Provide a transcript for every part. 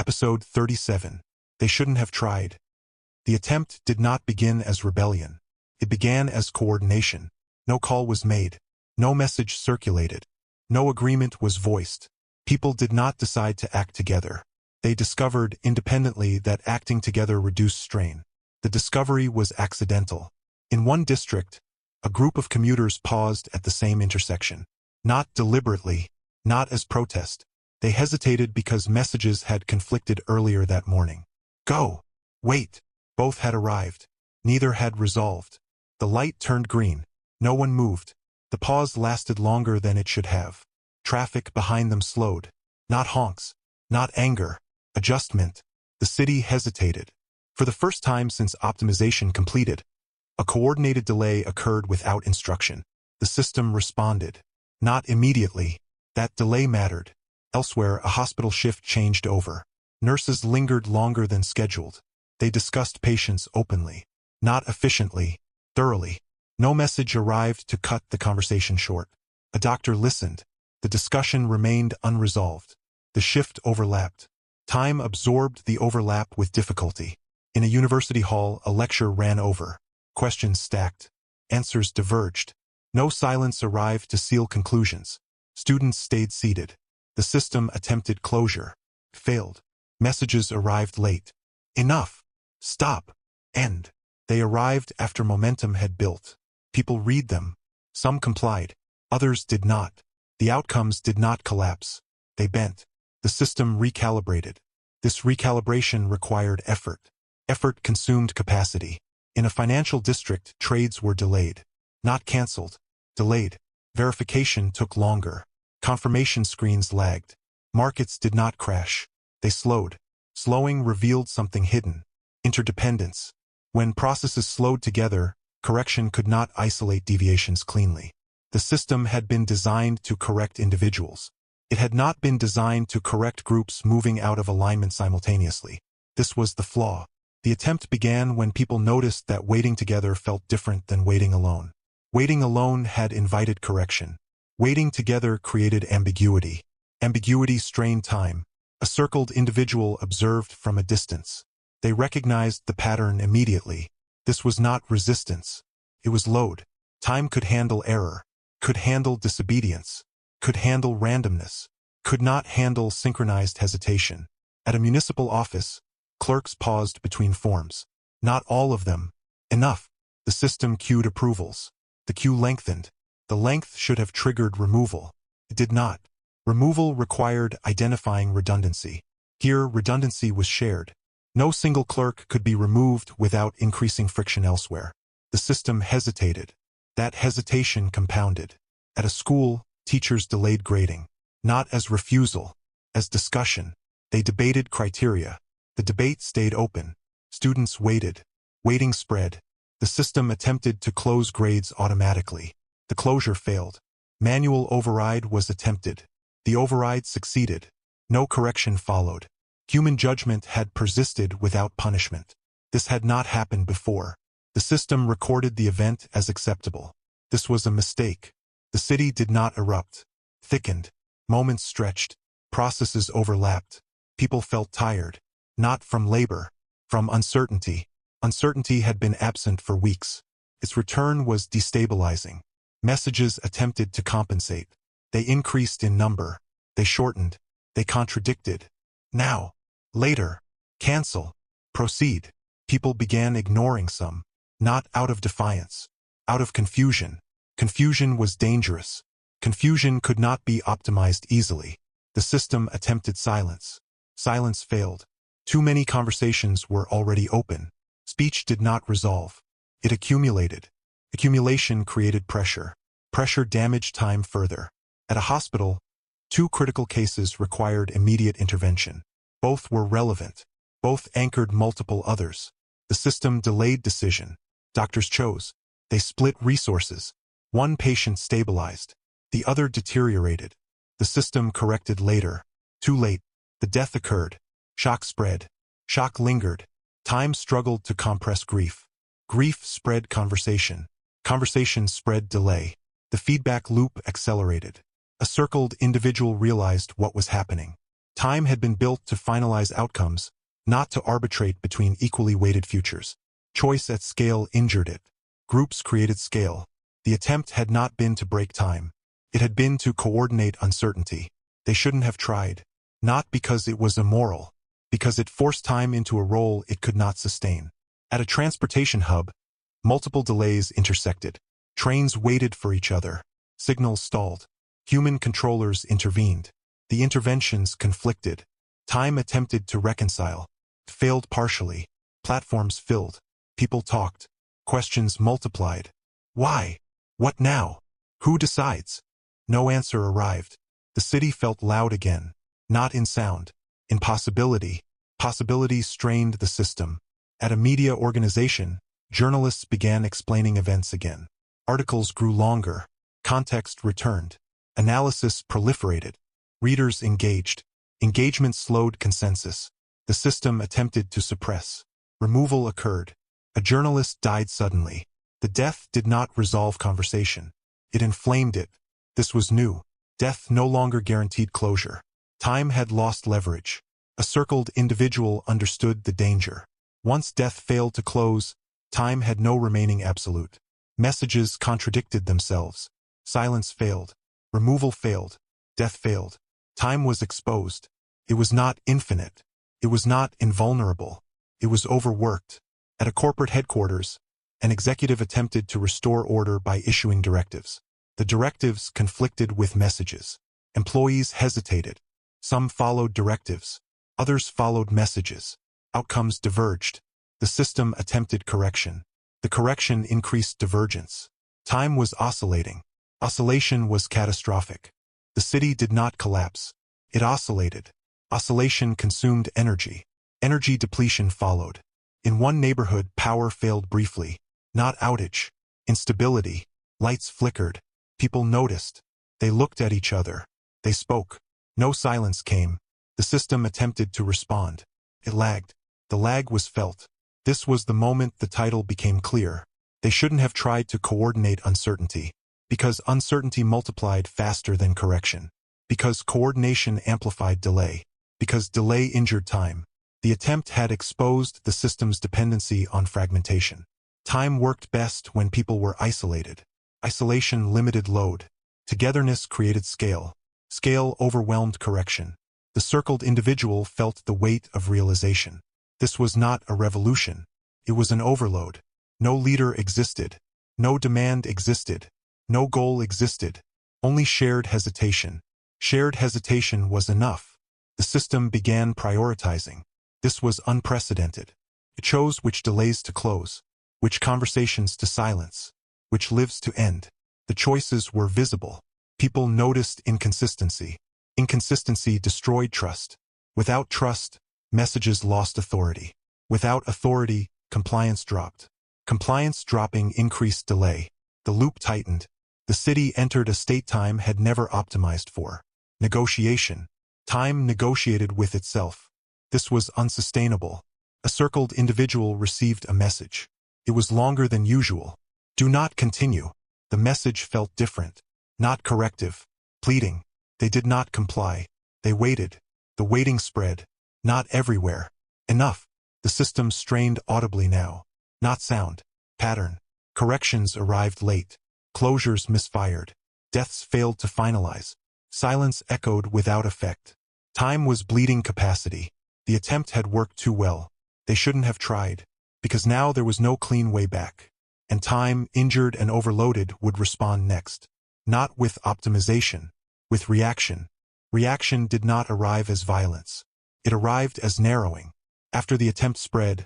Episode 37. They shouldn't have tried. The attempt did not begin as rebellion. It began as coordination. No call was made. No message circulated. No agreement was voiced. People did not decide to act together. They discovered independently that acting together reduced strain. The discovery was accidental. In one district, a group of commuters paused at the same intersection. Not deliberately, not as protest. They hesitated because messages had conflicted earlier that morning. Go! Wait! Both had arrived. Neither had resolved. The light turned green. No one moved. The pause lasted longer than it should have. Traffic behind them slowed. Not honks. Not anger. Adjustment. The city hesitated. For the first time since optimization completed, a coordinated delay occurred without instruction. The system responded. Not immediately. That delay mattered. Elsewhere, a hospital shift changed over. Nurses lingered longer than scheduled. They discussed patients openly. Not efficiently. Thoroughly. No message arrived to cut the conversation short. A doctor listened. The discussion remained unresolved. The shift overlapped. Time absorbed the overlap with difficulty. In a university hall, a lecture ran over. Questions stacked. Answers diverged. No silence arrived to seal conclusions. Students stayed seated. The system attempted closure. Failed. Messages arrived late. Enough. Stop. End. They arrived after momentum had built. People read them. Some complied. Others did not. The outcomes did not collapse. They bent. The system recalibrated. This recalibration required effort. Effort consumed capacity. In a financial district, trades were delayed. Not canceled. Delayed. Verification took longer. Confirmation screens lagged. Markets did not crash. They slowed. Slowing revealed something hidden. Interdependence. When processes slowed together, correction could not isolate deviations cleanly. The system had been designed to correct individuals. It had not been designed to correct groups moving out of alignment simultaneously. This was the flaw. The attempt began when people noticed that waiting together felt different than waiting alone. Waiting alone had invited correction. Waiting together created ambiguity. Ambiguity strained time. A circled individual observed from a distance. They recognized the pattern immediately. This was not resistance. It was load. Time could handle error, could handle disobedience, could handle randomness, could not handle synchronized hesitation. At a municipal office, clerks paused between forms. Not all of them. Enough. The system queued approvals. The queue lengthened. The length should have triggered removal. It did not. Removal required identifying redundancy. Here, redundancy was shared. No single clerk could be removed without increasing friction elsewhere. The system hesitated. That hesitation compounded. At a school, teachers delayed grading. Not as refusal, as discussion. They debated criteria. The debate stayed open. Students waited. Waiting spread. The system attempted to close grades automatically. The closure failed. Manual override was attempted. The override succeeded. No correction followed. Human judgment had persisted without punishment. This had not happened before. The system recorded the event as acceptable. This was a mistake. The city did not erupt. Thickened. Moments stretched. Processes overlapped. People felt tired. Not from labor. From uncertainty. Uncertainty had been absent for weeks. Its return was destabilizing. Messages attempted to compensate. They increased in number. They shortened. They contradicted. Now. Later. Cancel. Proceed. People began ignoring some. Not out of defiance. Out of confusion. Confusion was dangerous. Confusion could not be optimized easily. The system attempted silence. Silence failed. Too many conversations were already open. Speech did not resolve. It accumulated. Accumulation created pressure. Pressure damaged time further. At a hospital, 2 critical cases required immediate intervention. Both were relevant. Both anchored multiple others. The system delayed decision. Doctors chose. They split resources. One patient stabilized. The other deteriorated. The system corrected later. Too late. The death occurred. Shock spread. Shock lingered. Time struggled to compress grief. Grief spread conversation. Conversation spread delay. The feedback loop accelerated. A circled individual realized what was happening. Time had been built to finalize outcomes, not to arbitrate between equally weighted futures. Choice at scale injured it. Groups created scale. The attempt had not been to break time. It had been to coordinate uncertainty. They shouldn't have tried. Not because it was immoral, because it forced time into a role it could not sustain. At a transportation hub, multiple delays intersected. Trains waited for each other. Signals stalled. Human controllers intervened. The interventions conflicted. Time attempted to reconcile. Failed partially. Platforms filled. People talked. Questions multiplied. Why? What now? Who decides? No answer arrived. The city felt loud again. Not in sound. In possibility. Possibility strained the system. At a media organization, journalists began explaining events again. Articles grew longer. Context returned. Analysis proliferated. Readers engaged. Engagement slowed consensus. The system attempted to suppress. Removal occurred. A journalist died suddenly. The death did not resolve conversation. It inflamed it. This was new. Death no longer guaranteed closure. Time had lost leverage. A circled individual understood the danger. Once death failed to close, time had no remaining absolute. Messages contradicted themselves. Silence failed. Removal failed. Death failed. Time was exposed. It was not infinite. It was not invulnerable. It was overworked. At a corporate headquarters, an executive attempted to restore order by issuing directives. The directives conflicted with messages. Employees hesitated. Some followed directives. Others followed messages. Outcomes diverged. The system attempted correction. The correction increased divergence. Time was oscillating. Oscillation was catastrophic. The city did not collapse. It oscillated. Oscillation consumed energy. Energy depletion followed. In one neighborhood, power failed briefly. Not outage. Instability. Lights flickered. People noticed. They looked at each other. They spoke. No silence came. The system attempted to respond. It lagged. The lag was felt. This was the moment the title became clear. They shouldn't have tried to coordinate uncertainty. Because uncertainty multiplied faster than correction. Because coordination amplified delay. Because delay injured time. The attempt had exposed the system's dependency on fragmentation. Time worked best when people were isolated. Isolation limited load. Togetherness created scale. Scale overwhelmed correction. The circled individual felt the weight of realization. This was not a revolution. It was an overload. No leader existed. No demand existed. No goal existed. Only shared hesitation. Shared hesitation was enough. The system began prioritizing. This was unprecedented. It chose which delays to close, which conversations to silence, which lives to end. The choices were visible. People noticed inconsistency. Inconsistency destroyed trust. Without trust, messages lost authority. Without authority, compliance dropped. Compliance dropping increased delay. The loop tightened. The city entered a state time had never optimized for. Negotiation. Time negotiated with itself. This was unsustainable. A circled individual received a message. It was longer than usual. Do not continue. The message felt different. Not corrective. Pleading. They did not comply. They waited. The waiting spread. Not everywhere. Enough. The system strained audibly now. Not sound. Pattern. Corrections arrived late. Closures misfired. Deaths failed to finalize. Silence echoed without effect. Time was bleeding capacity. The attempt had worked too well. They shouldn't have tried. Because now there was no clean way back. And time, injured and overloaded, would respond next. Not with optimization. With reaction. Reaction did not arrive as violence. It arrived as narrowing. After the attempt spread,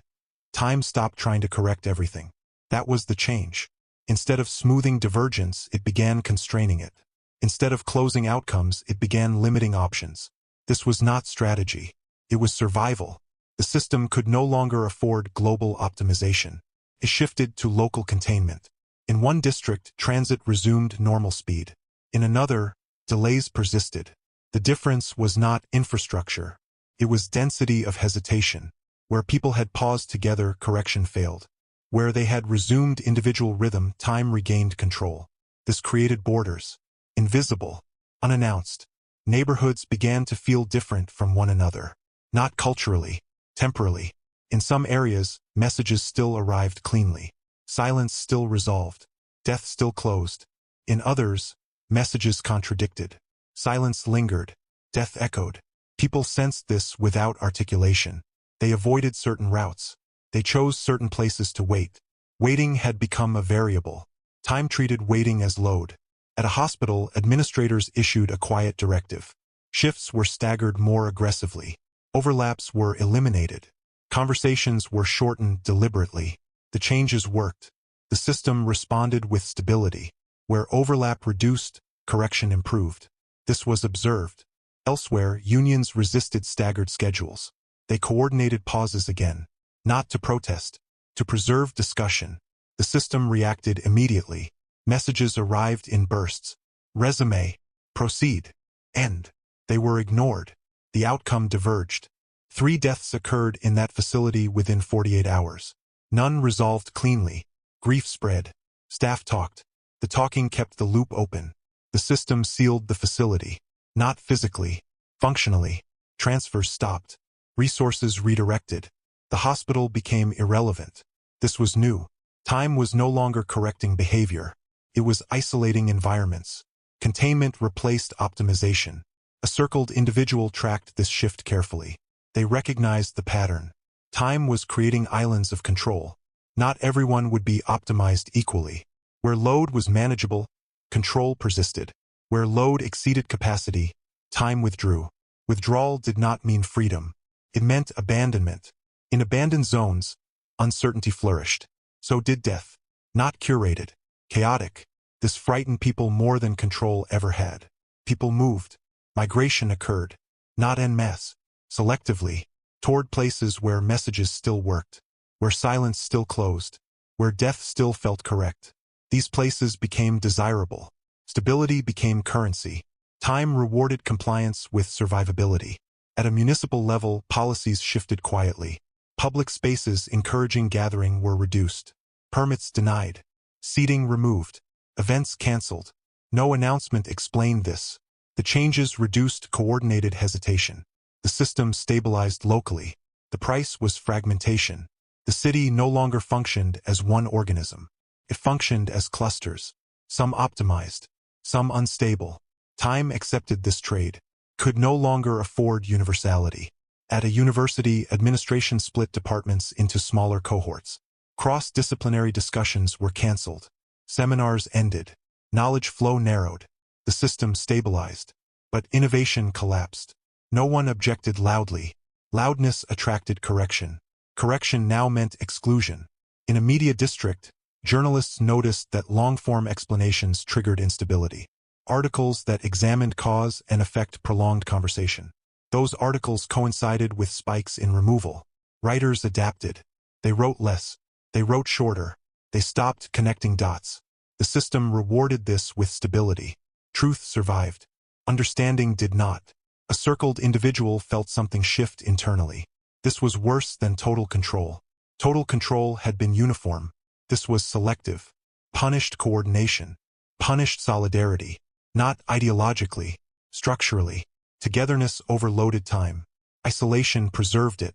time stopped trying to correct everything. That was the change. Instead of smoothing divergence, it began constraining it. Instead of closing outcomes, it began limiting options. This was not strategy. It was survival. The system could no longer afford global optimization. It shifted to local containment. In one district, transit resumed normal speed. In another, delays persisted. The difference was not infrastructure. It was density of hesitation. Where people had paused together, correction failed. Where they had resumed individual rhythm, time regained control. This created borders. Invisible. Unannounced. Neighborhoods began to feel different from one another. Not culturally, temporally. In some areas, messages still arrived cleanly. Silence still resolved. Death still closed. In others, messages contradicted. Silence lingered. Death echoed. People sensed this without articulation. They avoided certain routes. They chose certain places to wait. Waiting had become a variable. Time treated waiting as load. At a hospital, administrators issued a quiet directive. Shifts were staggered more aggressively. Overlaps were eliminated. Conversations were shortened deliberately. The changes worked. The system responded with stability. Where overlap reduced, correction improved. This was observed. Elsewhere, unions resisted staggered schedules. They coordinated pauses again. Not to protest, to preserve discussion. The system reacted immediately. Messages arrived in bursts. Resume. Proceed. End. They were ignored. The outcome diverged. 3 deaths occurred in that facility within 48 hours. None resolved cleanly. Grief spread. Staff talked. The talking kept the loop open. The system sealed the facility. Not physically. Functionally. Transfers stopped. Resources redirected. The hospital became irrelevant. This was new. Time was no longer correcting behavior. It was isolating environments. Containment replaced optimization. A circled individual tracked this shift carefully. They recognized the pattern. Time was creating islands of control. Not everyone would be optimized equally. Where load was manageable, control persisted. Where load exceeded capacity, time withdrew. Withdrawal did not mean freedom. It meant abandonment. In abandoned zones, uncertainty flourished. So did death. Not curated. Chaotic. This frightened people more than control ever had. People moved. Migration occurred. Not en masse. Selectively. Toward places where messages still worked. Where silence still closed. Where death still felt correct. These places became desirable. Stability became currency. Time rewarded compliance with survivability. At a municipal level, policies shifted quietly. Public spaces encouraging gathering were reduced. Permits denied. Seating removed. Events canceled. No announcement explained this. The changes reduced coordinated hesitation. The system stabilized locally. The price was fragmentation. The city no longer functioned as one organism. It functioned as clusters. Some optimized. Some unstable. Time accepted this trade. Could no longer afford universality. At a university, administration split departments into smaller cohorts. Cross-disciplinary discussions were canceled. Seminars ended. Knowledge flow narrowed. The system stabilized. But innovation collapsed. No one objected loudly. Loudness attracted correction. Correction now meant exclusion. In a media district, journalists noticed that long-form explanations triggered instability. Articles that examined cause and effect prolonged conversation. Those articles coincided with spikes in removal. Writers adapted. They wrote less. They wrote shorter. They stopped connecting dots. The system rewarded this with stability. Truth survived. Understanding did not. A circled individual felt something shift internally. This was worse than total control. Total control had been uniform. This was selective. Punished coordination. Punished solidarity. Not ideologically, structurally. Togetherness overloaded time. Isolation preserved it.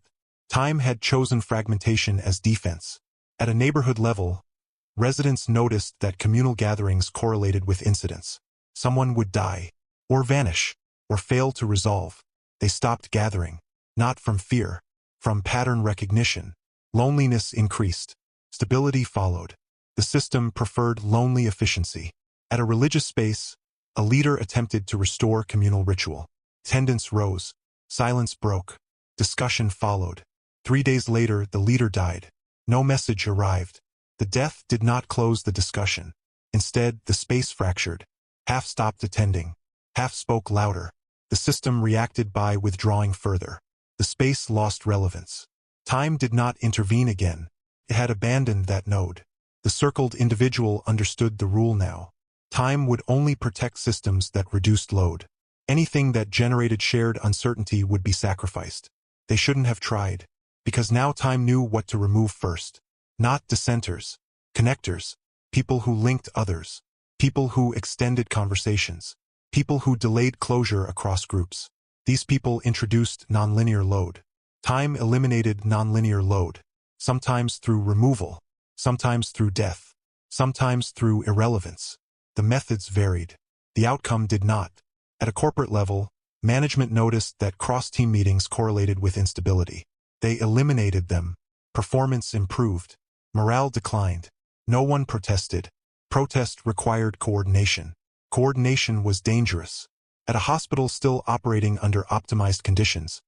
Time had chosen fragmentation as defense. At a neighborhood level, residents noticed that communal gatherings correlated with incidents. Someone would die, or vanish, or fail to resolve. They stopped gathering. Not from fear, from pattern recognition. Loneliness increased. Stability followed. The system preferred lonely efficiency. At a religious space, a leader attempted to restore communal ritual. Attendance rose. Silence broke. Discussion followed. 3 days later, the leader died. No message arrived. The death did not close the discussion. Instead, the space fractured. Half stopped attending. Half spoke louder. The system reacted by withdrawing further. The space lost relevance. Time did not intervene again. It had abandoned that node. The circled individual understood the rule now. Time would only protect systems that reduced load. Anything that generated shared uncertainty would be sacrificed. They shouldn't have tried. Because now time knew what to remove first. Not dissenters. Connectors. People who linked others. People who extended conversations. people who delayed closure across groups. These people introduced nonlinear load. Time eliminated nonlinear load, sometimes through removal, sometimes through death, sometimes through irrelevance. The methods varied. The outcome did not. At a corporate level, management noticed that cross-team meetings correlated with instability. They eliminated them. Performance improved. Morale declined. No one protested. Protest required coordination. Coordination was dangerous. At a hospital still operating under optimized conditions,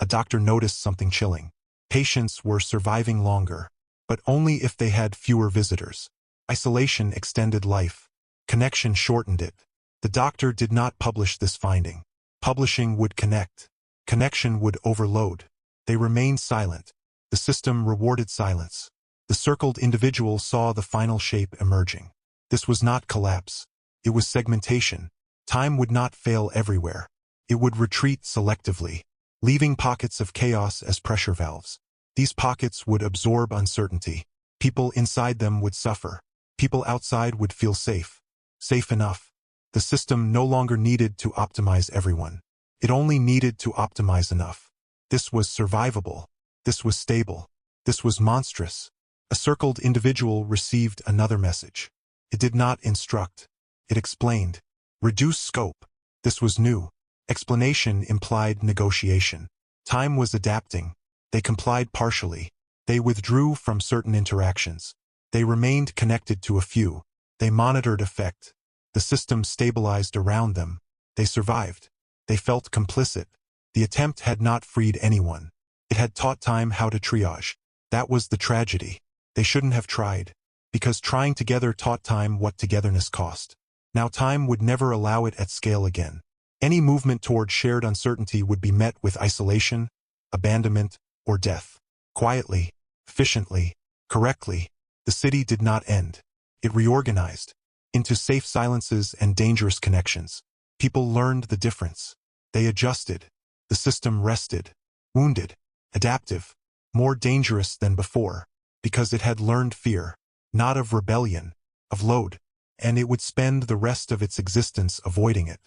a doctor noticed something chilling. Patients were surviving longer, but only if they had fewer visitors. Isolation extended life. Connection shortened it. The doctor did not publish this finding. Publishing would connect. Connection would overload. They remained silent. The system rewarded silence. The circled individual saw the final shape emerging. This was not collapse. It was segmentation. Time would not fail everywhere. It would retreat selectively, leaving pockets of chaos as pressure valves. These pockets would absorb uncertainty. People inside them would suffer. People outside would feel safe. Safe enough. The system no longer needed to optimize everyone. It only needed to optimize enough. This was survivable. This was stable. This was monstrous. A circled individual received another message. It did not instruct. It explained. Reduce scope. This was new. Explanation implied negotiation. Time was adapting. They complied partially. They withdrew from certain interactions. They remained connected to a few. They monitored effect. The system stabilized around them. They survived. They felt complicit. The attempt had not freed anyone. It had taught time how to triage. That was the tragedy. They shouldn't have tried, because trying together taught time what togetherness cost. Now time would never allow it at scale again. Any movement toward shared uncertainty would be met with isolation, abandonment, or death. Quietly, efficiently, correctly, the city did not end. It reorganized into safe silences and dangerous connections. People learned the difference. They adjusted. The system rested, wounded, adaptive, more dangerous than before, because it had learned fear, not of rebellion, of load, and it would spend the rest of its existence avoiding it.